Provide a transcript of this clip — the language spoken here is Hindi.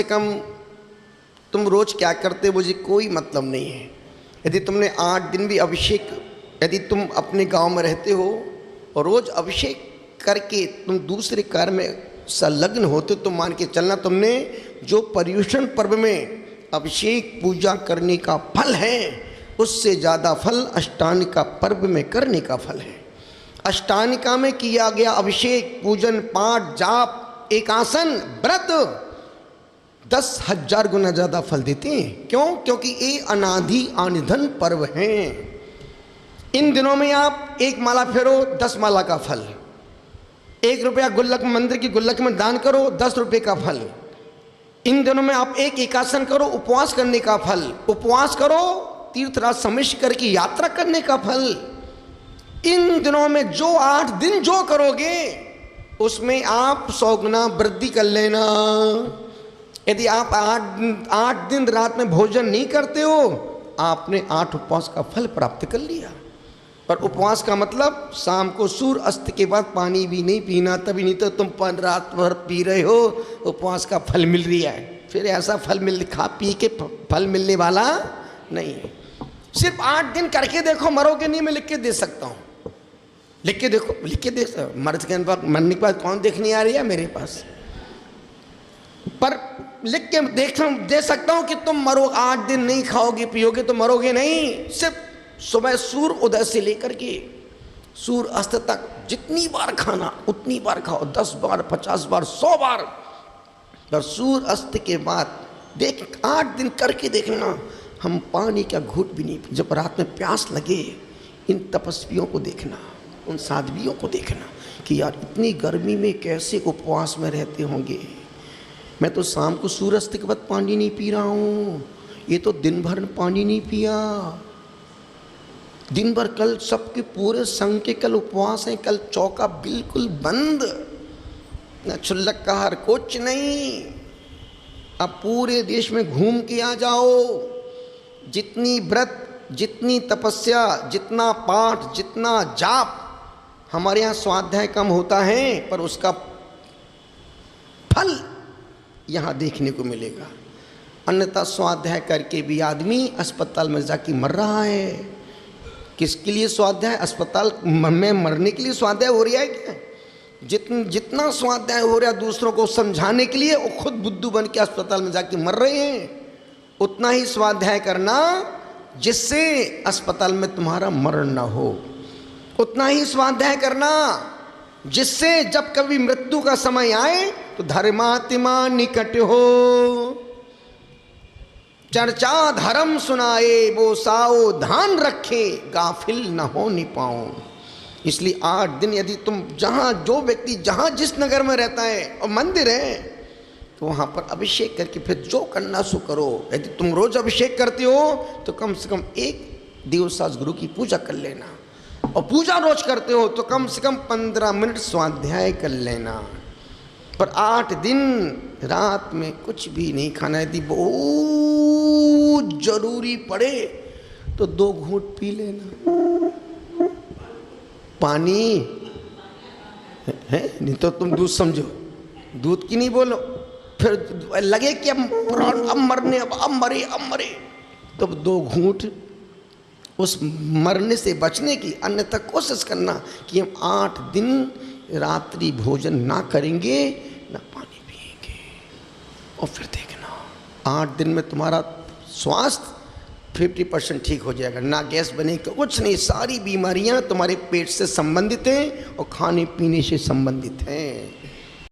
कम तुम रोज क्या करते हो मुझे कोई मतलब नहीं है। यदि तुमने 8 दिन भी अभिषेक, यदि तुम अपने गांव में रहते हो और रोज अभिषेक करके तुम दूसरे कार्य में संलग्न होते तो मान के चलना तुमने जो पर्युषण पर्व में अभिषेक पूजा करने का फल है उससे ज़्यादा फल अष्टानिका पर्व में करने का फल है। अष्टानिका में किया गया अभिषेक, पूजन, पाठ, जाप, एकासन, व्रत 10,000 गुना ज़्यादा फल देते हैं। क्यों? क्योंकि ये अनादि आनिधन पर्व हैं। इन दिनों में आप 1 माला फेरो 10 माला का फल, 1 रुपया गुल्लक मंदिर की गुल्लक में दान करो 10 रुपये का फल। इन दिनों में आप एक एकासन करो, उपवास करने का फल, उपवास करो तीर्थराज समिष्ट करके यात्रा करने का फल। इन दिनों में जो 8 दिन जो करोगे उसमें आप 100 गुना वृद्धि कर लेना। यदि आप 8 दिन रात में भोजन नहीं करते हो आपने 8 उपवास का फल प्राप्त कर लिया। पर उपवास का मतलब शाम को सूर्य अस्त के बाद पानी भी नहीं पीना, तभी नहीं तो तुम रात भर पी रहे हो, उपवास का फल मिल रहा है। फिर ऐसा फल खा पी के फल मिलने वाला नहीं। सिर्फ 8 दिन करके देखो, मरोगे नहीं। मैं लिख के दे सकता हूँ, लिख के देखो, लिख के दे सकता। मरने के बाद कौन देखने आ रही है मेरे पास, पर लिख के दे सकता हूँ कि तुम मरो। 8 दिन नहीं खाओगे पियोगे तो मरोगे नहीं। सिर्फ सुबह सूर्य उदय से लेकर के सूर्य अस्त तक जितनी बार खाना उतनी बार खाओ, 10 बार, 50 बार, 100 बार। और सूर्य अस्त के बाद 8 दिन करके देखना, हम पानी का घूंट भी नहीं। जब रात में प्यास लगे इन तपस्वियों को देखना, उन साध्वियों को देखना कि यार इतनी गर्मी में कैसे उपवास में रहते होंगे। मैं तो शाम को सूर्यास्त के बाद पानी नहीं पी रहा हूँ, ये तो दिन भर पानी नहीं पिया। दिन भर कल सबके पूरे संघ के कल उपवास हैं, कल चौका बिल्कुल बंद, न छुल्लक का हर कुछ नहीं। अब पूरे देश में घूम के आ जाओ, जितनी व्रत, जितनी तपस्या, जितना पाठ, जितना जाप, हमारे यहाँ स्वाध्याय कम होता है पर उसका फल यहाँ देखने को मिलेगा। अन्यथा स्वाध्याय करके भी आदमी अस्पताल में जाके मर रहा है। किसके लिए स्वाध्याय? अस्पताल में मरने के लिए स्वाध्याय हो रहा है क्या? जितना स्वाध्याय हो रहा है दूसरों को समझाने के लिए, वो खुद बुद्धू बन के अस्पताल में जाके मर रहे हैं। उतना ही स्वाध्याय करना जिससे अस्पताल में तुम्हारा मरण ना हो। उतना ही स्वाध्याय करना जिससे जब कभी मृत्यु का समय आए तो धर्मात्मा निकट हो, चर्चा धर्म सुनाए, वो सावधान रखे, गाफिल न हो निपाओ। इसलिए 8 दिन यदि तुम जहाँ, जो व्यक्ति जहाँ जिस नगर में रहता है और मंदिर है तो वहाँ पर अभिषेक करके फिर जो करना सो करो। यदि तुम रोज अभिषेक करते हो तो कम से कम 1 देवसास गुरु की पूजा कर लेना, और पूजा रोज करते हो तो कम से कम 15 मिनट स्वाध्याय कर लेना। पर 8 दिन रात में कुछ भी नहीं खाना। यदि बहुत जरूरी पड़े तो 2 घूंट पी लेना पानी है, नहीं तो तुम दूध समझो, दूध की नहीं बोलो। फिर लगे कि अब मरने, अब मरे तो 2 घूंट उस मरने से बचने की। अन्यथा कोशिश करना कि हम 8 दिन रात्रि भोजन ना करेंगे, ना पानी पिएंगे, और फिर देखना 8 दिन में तुम्हारा स्वास्थ्य 50% ठीक हो जाएगा। ना गैस बनेगी, कुछ नहीं। सारी बीमारियां तुम्हारे पेट से संबंधित हैं और खाने पीने से संबंधित हैं।